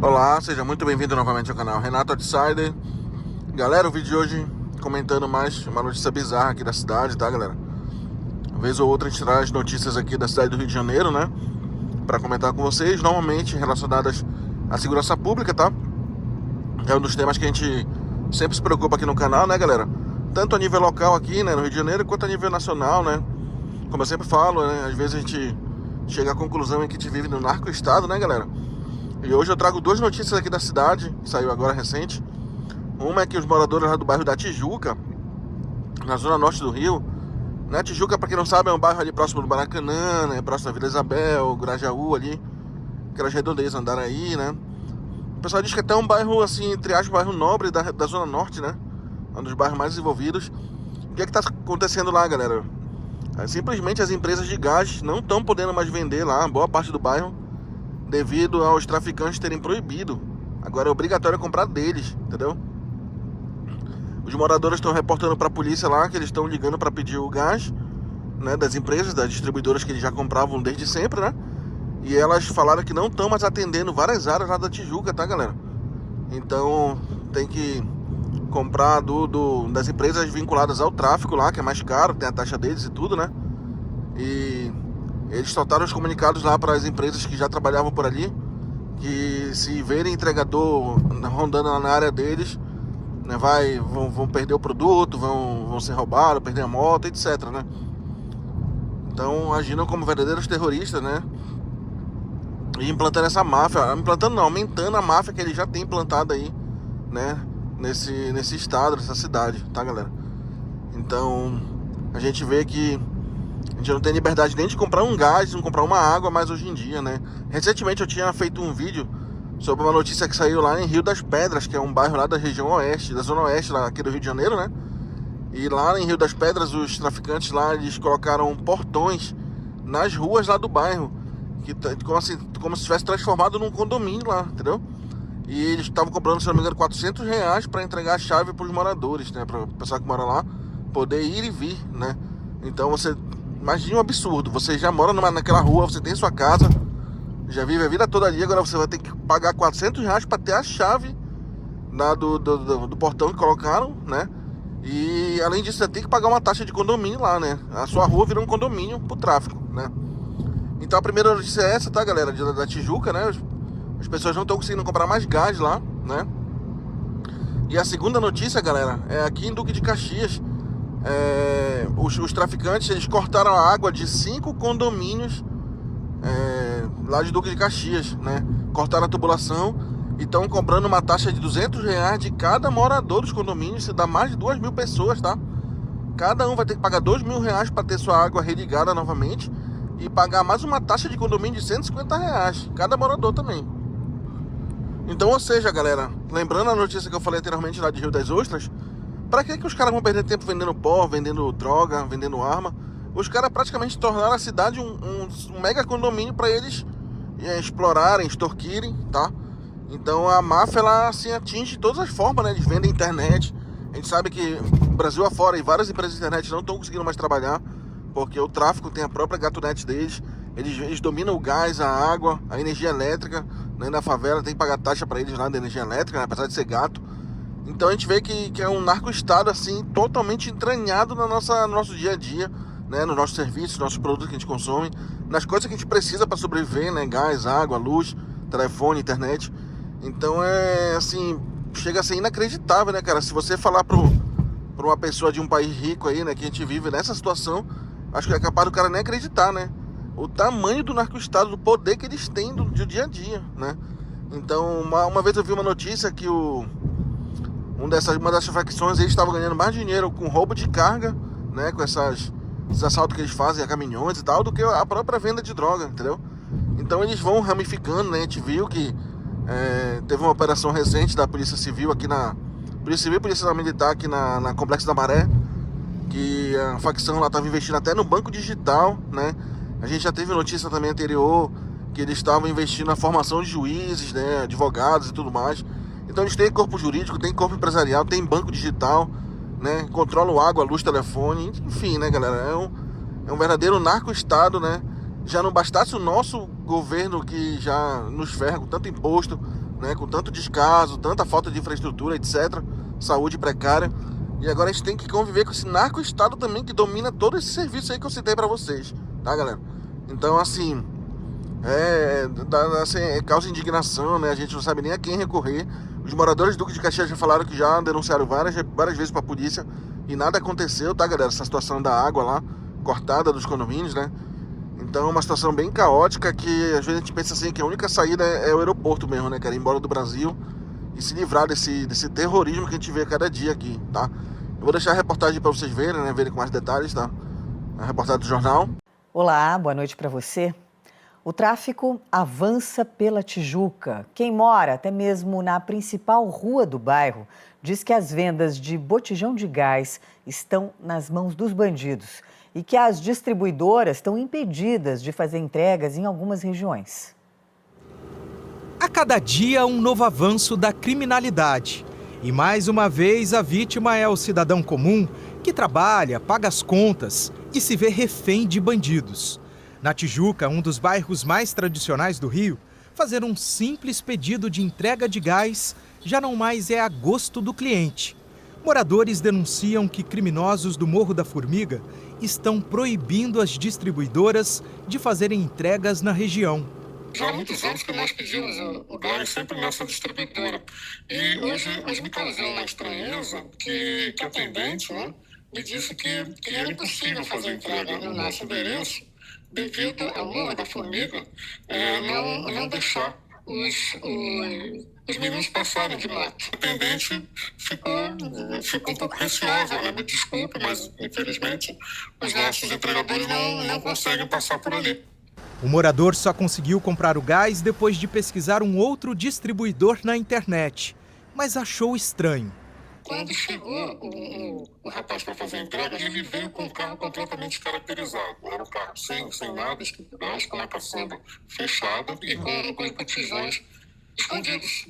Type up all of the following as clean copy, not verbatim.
Olá, seja muito bem-vindo novamente ao canal Renato Outsider. Galera, o vídeo de hoje comentando mais uma notícia bizarra aqui da cidade, tá, galera? Uma vez ou outra a gente traz notícias aqui da cidade do Rio de Janeiro, né? Pra comentar com vocês, normalmente relacionadas à segurança pública, tá? É um dos temas que a gente sempre se preocupa aqui no canal, né, galera? Tanto a nível local aqui, né, no Rio de Janeiro, quanto a nível nacional, né? Como eu sempre falo, né? Às vezes a gente chega à conclusão em que a gente vive no narco-estado, né, galera? E hoje eu trago duas notícias aqui da cidade, que saiu agora recente. Uma é que os moradores lá do bairro da Tijuca, na zona norte do Rio, né? Tijuca, pra quem não sabe, é um bairro ali próximo do Maracanã, né? Próximo da Vila Isabel, Grajaú ali, aquelas redondezas, Andaraí, né? O pessoal diz que é até um bairro, assim, entre aspas, bairro nobre da zona norte, né? Um dos bairros mais desenvolvidos. O que é que tá acontecendo lá, galera? Simplesmente as empresas de gás não estão podendo mais vender lá boa parte do bairro, devido aos traficantes terem proibido. Agora é obrigatório comprar deles, entendeu? Os moradores estão reportando para a polícia lá que eles estão ligando para pedir o gás, né, das empresas, das distribuidoras que eles já compravam desde sempre, né? E elas falaram que não estão mais atendendo várias áreas lá da Tijuca, tá, galera? Então tem que comprar das empresas vinculadas ao tráfico lá, que é mais caro, tem a taxa deles e tudo, né? E eles soltaram os comunicados lá para as empresas que já trabalhavam por ali, que se verem entregador rondando lá na área deles, né, vão perder o produto, vão ser roubados, perder a moto, etc, né? Então agindo como verdadeiros terroristas, né? E implantando essa máfia, implantando não, aumentando a máfia que eles já têm implantado aí, né? Nesse estado, nessa cidade, tá, galera? Então a gente vê que a gente não tem liberdade nem de comprar um gás, não comprar uma água mais hoje em dia, né? Recentemente eu tinha feito um vídeo sobre uma notícia que saiu lá em Rio das Pedras, que é um bairro lá da região oeste, da zona oeste lá aqui do Rio de Janeiro, né? E lá em Rio das Pedras, os traficantes lá, eles colocaram portões nas ruas lá do bairro, que como se tivesse transformado num condomínio lá, entendeu? E eles estavam cobrando, se não me engano, R$ 400 para entregar a chave para os moradores, né? Para o pessoal que mora lá poder ir e vir, né? Então você imagina um absurdo, você já mora naquela rua, você tem sua casa, já vive a vida toda ali, agora você vai ter que pagar R$ 400 para ter a chave do portão que colocaram, né? E além disso, você tem que pagar uma taxa de condomínio lá, né? A sua rua vira um condomínio pro tráfico, né? Então a primeira notícia é essa, tá, galera? Da Tijuca, né? As pessoas não estão conseguindo comprar mais gás lá, né? E a segunda notícia, galera, é aqui em Duque de Caxias. Os traficantes, eles cortaram a água de 5 condomínios lá de Duque de Caxias, né? Cortaram a tubulação e estão cobrando uma taxa de R$ 200 de cada morador dos condomínios. Isso dá mais de 2.000 pessoas, tá? Cada um vai ter que pagar R$ 2.000 para ter sua água religada novamente e pagar mais uma taxa de condomínio de R$ 150, cada morador também. Então, ou seja, galera, lembrando a notícia que eu falei anteriormente lá de Rio das Ostras, pra que os caras vão perder tempo vendendo pó, vendendo droga, vendendo arma? Os caras praticamente tornaram a cidade um mega condomínio para eles explorarem, extorquirem, tá? Então a máfia, ela assim, atinge de todas as formas, né? Eles vendem internet. A gente sabe que Brasil afora e várias empresas de internet não estão conseguindo mais trabalhar, porque o tráfico tem a própria gatunete deles. Eles dominam o gás, a água, a energia elétrica, né? Na favela tem que pagar taxa para eles lá da energia elétrica, né? Apesar de ser gato. Então a gente vê que é um narco-estado assim, totalmente entranhado no nosso dia a dia, né? Nos nossos serviços, nos nossos produtos que a gente consome, nas coisas que a gente precisa para sobreviver, né? Gás, água, luz, telefone, internet. Então é assim, chega a ser inacreditável, né, cara? Se você falar pra uma pessoa de um país rico aí, né, que a gente vive nessa situação, acho que é capaz do cara nem acreditar, né? O tamanho do narco-estado, do poder que eles têm do dia a dia, né? Então, uma vez eu vi uma notícia que uma dessas facções, eles estavam ganhando mais dinheiro com roubo de carga, né? Com esses assaltos que eles fazem a caminhões e tal, do que a própria venda de droga, entendeu? Então eles vão ramificando, né? A gente viu que teve uma operação recente da Polícia Civil aqui Polícia Civil e Polícia Militar aqui na Complexo da Maré, que a facção lá estava investindo até no banco digital, né? A gente já teve notícia também anterior que eles estavam investindo na formação de juízes, né? Advogados e tudo mais. Então eles têm corpo jurídico, tem corpo empresarial, tem banco digital, né? Controlam água, luz, telefone, enfim, né, galera? É um verdadeiro narco-estado, né? já não bastasse o nosso governo que já nos ferra com tanto imposto, né, com tanto descaso, tanta falta de infraestrutura, etc., saúde precária, e agora a gente tem que conviver com esse narco-estado também que domina todo esse serviço aí que eu citei pra vocês, tá, galera? Então, assim, causa indignação, né? A gente não sabe nem a quem recorrer. Os moradores do Duque de Caxias já falaram que já denunciaram várias vezes pra polícia e nada aconteceu, tá, galera? Essa situação da água lá, cortada dos condomínios, né? Então é uma situação bem caótica que às vezes a gente pensa assim que a única saída é o aeroporto mesmo, né? Quer ir embora do Brasil e se livrar desse terrorismo que a gente vê cada dia aqui, tá? Eu vou deixar a reportagem para vocês verem, né? Verem com mais detalhes, tá? A reportagem do jornal. Olá, boa noite para você. O tráfico avança pela Tijuca. Quem mora até mesmo na principal rua do bairro diz que as vendas de botijão de gás estão nas mãos dos bandidos e que as distribuidoras estão impedidas de fazer entregas em algumas regiões. A cada dia, um novo avanço da criminalidade. E mais uma vez, a vítima é o cidadão comum que trabalha, paga as contas e se vê refém de bandidos. Na Tijuca, um dos bairros mais tradicionais do Rio, fazer um simples pedido de entrega de gás já não mais é a gosto do cliente. Moradores denunciam que criminosos do Morro da Formiga estão proibindo as distribuidoras de fazerem entregas na região. Já há muitos anos que nós pedimos o gás sempre nessa distribuidora. E hoje me causou uma estranheza que a atendente, né, me disse que era impossível fazer entrega no nosso endereço devido ao Morro da Formiga não deixar os meninos passarem de moto. A atendente ficou um pouco receosa, né? Me desculpe, mas infelizmente os nossos entregadores não conseguem passar por ali. O morador só conseguiu comprar o gás depois de pesquisar um outro distribuidor na internet, mas achou estranho. Quando chegou o rapaz para fazer a entrega, ele veio com o carro completamente caracterizado. Era um carro sem nada, escrito gás, com a caçamba fechada e com os botijões escondidos.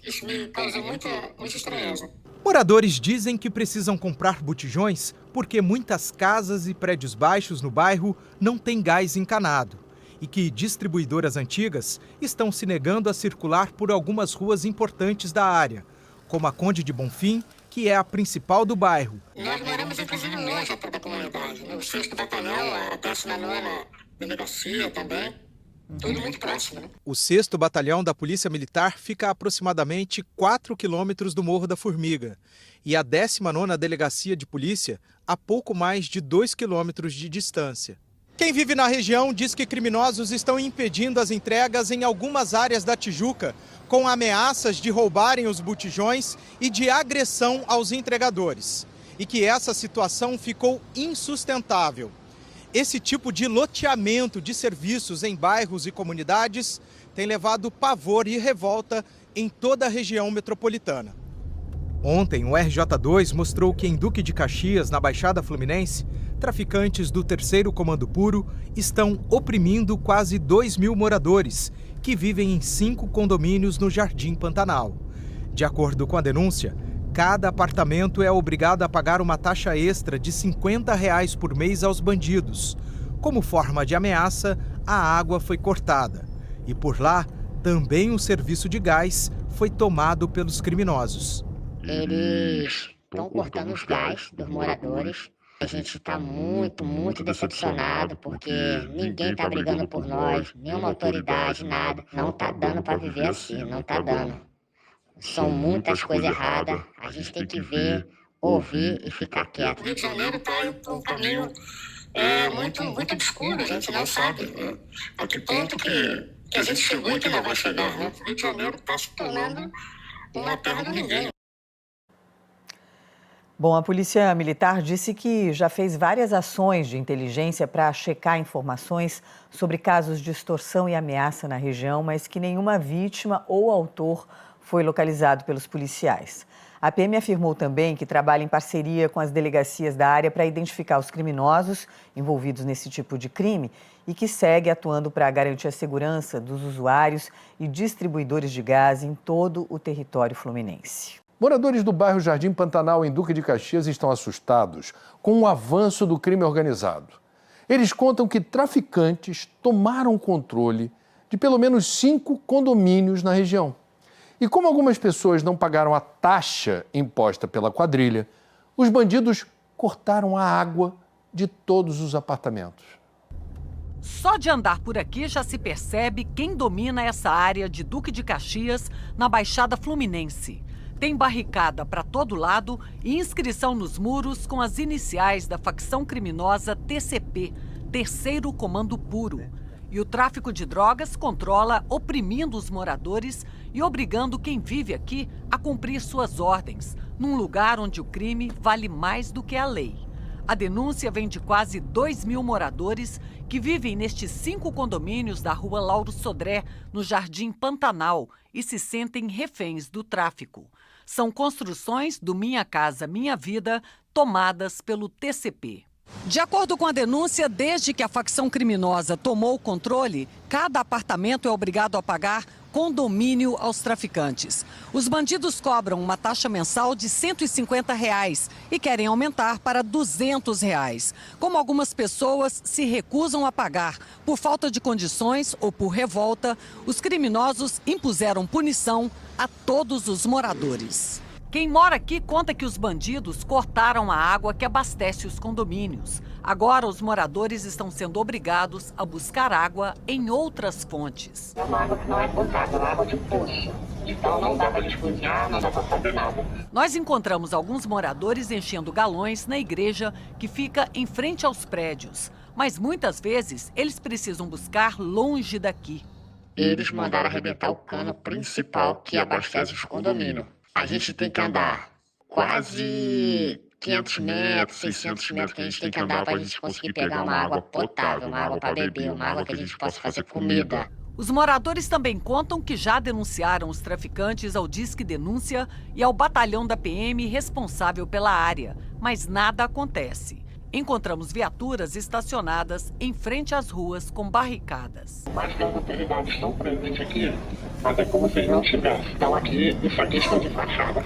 Isso me causou muita estranheza. Moradores dizem que precisam comprar botijões porque muitas casas e prédios baixos no bairro não têm gás encanado e que distribuidoras antigas estão se negando a circular por algumas ruas importantes da área, como a Conde de Bonfim, que é a principal do bairro. Nós moramos, inclusive, longe da comunidade, né? O 6º Batalhão, a 19ª Delegacia também, tudo muito próximo. Né? O 6º Batalhão da Polícia Militar fica a aproximadamente 4 quilômetros do Morro da Formiga e a 19ª Delegacia de Polícia a pouco mais de 2 quilômetros de distância. Quem vive na região diz que criminosos estão impedindo as entregas em algumas áreas da Tijuca, com ameaças de roubarem os botijões e de agressão aos entregadores. E que essa situação ficou insustentável. Esse tipo de loteamento de serviços em bairros e comunidades tem levado pavor e revolta em toda a região metropolitana. Ontem, o RJ2 mostrou que em Duque de Caxias, na Baixada Fluminense, traficantes do 3º Comando Puro estão oprimindo quase 2.000 moradores que vivem em 5 condomínios no Jardim Pantanal. De acordo com a denúncia, cada apartamento é obrigado a pagar uma taxa extra de R$ 50 por mês aos bandidos. Como forma de ameaça, a água foi cortada. E por lá, também o serviço de gás foi tomado pelos criminosos. Eles estão cortando os gás dos moradores. A gente está muito decepcionado porque ninguém está brigando por nós, nenhuma autoridade, nada. Não está dando para viver assim, não está dando. São muitas coisas erradas, a gente tem que ver, ouvir e ficar quieto. O Rio de Janeiro está em um caminho muito obscuro, a gente não sabe a que ponto que a gente chegou e que não vai chegar. Né? O Rio de Janeiro está se tornando uma terra do ninguém. Bom, a Polícia Militar disse que já fez várias ações de inteligência para checar informações sobre casos de extorsão e ameaça na região, mas que nenhuma vítima ou autor foi localizado pelos policiais. A PM afirmou também que trabalha em parceria com as delegacias da área para identificar os criminosos envolvidos nesse tipo de crime e que segue atuando para garantir a segurança dos usuários e distribuidores de gás em todo o território fluminense. Moradores do bairro Jardim Pantanal, em Duque de Caxias, estão assustados com o avanço do crime organizado. Eles contam que traficantes tomaram controle de pelo menos 5 condomínios na região. E como algumas pessoas não pagaram a taxa imposta pela quadrilha, os bandidos cortaram a água de todos os apartamentos. Só de andar por aqui já se percebe quem domina essa área de Duque de Caxias, na Baixada Fluminense. Tem barricada para todo lado e inscrição nos muros com as iniciais da facção criminosa TCP, Terceiro Comando Puro. E o tráfico de drogas controla, oprimindo os moradores e obrigando quem vive aqui a cumprir suas ordens, num lugar onde o crime vale mais do que a lei. A denúncia vem de quase 2.000 moradores que vivem nestes 5 condomínios da rua Lauro Sodré, no Jardim Pantanal, e se sentem reféns do tráfico. São construções do Minha Casa Minha Vida, tomadas pelo TCP. De acordo com a denúncia, desde que a facção criminosa tomou o controle, cada apartamento é obrigado a pagar condomínio aos traficantes. Os bandidos cobram uma taxa mensal de R$ 150 e querem aumentar para R$ 200. Como algumas pessoas se recusam a pagar por falta de condições ou por revolta, os criminosos impuseram punição a todos os moradores. Quem mora aqui conta que os bandidos cortaram a água que abastece os condomínios. Agora, os moradores estão sendo obrigados a buscar água em outras fontes. É uma água que não é potável, é uma água de poço. Então não dá para a gente cozinhar, não dá para fazer nada. Nós encontramos alguns moradores enchendo galões na igreja que fica em frente aos prédios. Mas muitas vezes eles precisam buscar longe daqui. Eles mandaram arrebentar o cano principal que abastece os condomínios. A gente tem que andar quase 500 metros, 600 metros que a gente tem que andar para a gente conseguir pegar uma água potável, uma água para beber, uma água que a gente possa fazer comida. Os moradores também contam que já denunciaram os traficantes ao Disque Denúncia e ao batalhão da PM responsável pela área, mas nada acontece. Encontramos viaturas estacionadas em frente às ruas com barricadas. Mas que as autoridades estão presentes aqui, mas é como se eles não tivessem. Estão aqui, isso aqui estão de fachada.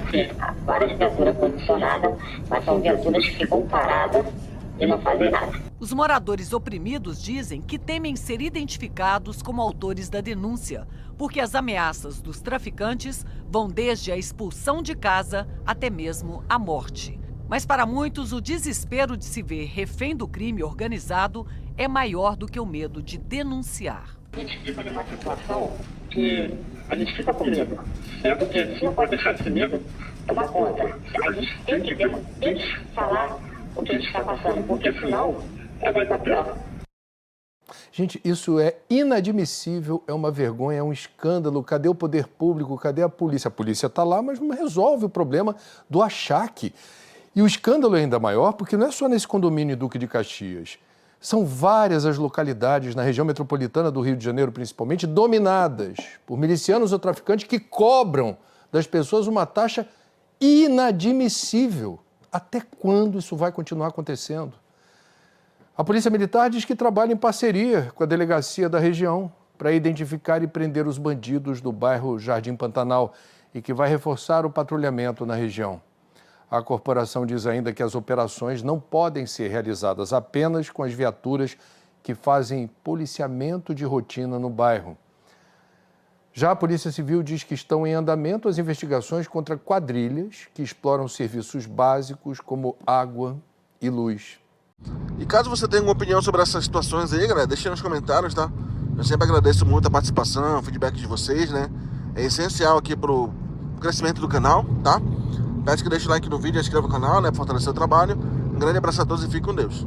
Várias viaturas posicionadas, mas são viaturas que ficam paradas e não fazem nada. Os moradores oprimidos dizem que temem ser identificados como autores da denúncia, porque as ameaças dos traficantes vão desde a expulsão de casa até mesmo a morte. Mas para muitos, o desespero de se ver refém do crime organizado é maior do que o medo de denunciar. A gente fica numa situação que a gente fica com medo. Sendo que se não pode deixar esse medo tomar conta. A gente tem que falar o que a gente está passando, porque senão vai dar pior. Gente, isso é inadmissível, é uma vergonha, é um escândalo. Cadê o poder público? Cadê a polícia? A polícia está lá, mas não resolve o problema do achaque. E o escândalo é ainda maior porque não é só nesse condomínio Duque de Caxias. São várias as localidades na região metropolitana do Rio de Janeiro, principalmente, dominadas por milicianos ou traficantes que cobram das pessoas uma taxa inadmissível. Até quando isso vai continuar acontecendo? A Polícia Militar diz que trabalha em parceria com a delegacia da região para identificar e prender os bandidos do bairro Jardim Pantanal e que vai reforçar o patrulhamento na região. A corporação diz ainda que as operações não podem ser realizadas apenas com as viaturas que fazem policiamento de rotina no bairro. Já a Polícia Civil diz que estão em andamento as investigações contra quadrilhas que exploram serviços básicos como água e luz. E caso você tenha alguma opinião sobre essas situações aí, galera, deixe nos comentários, tá? Eu sempre agradeço muito a participação, o feedback de vocês, né? É essencial aqui pro crescimento do canal, tá? Peço que deixe o like no vídeo e inscreva no canal, né? Para fortalecer o trabalho. Um grande abraço a todos e fique com Deus.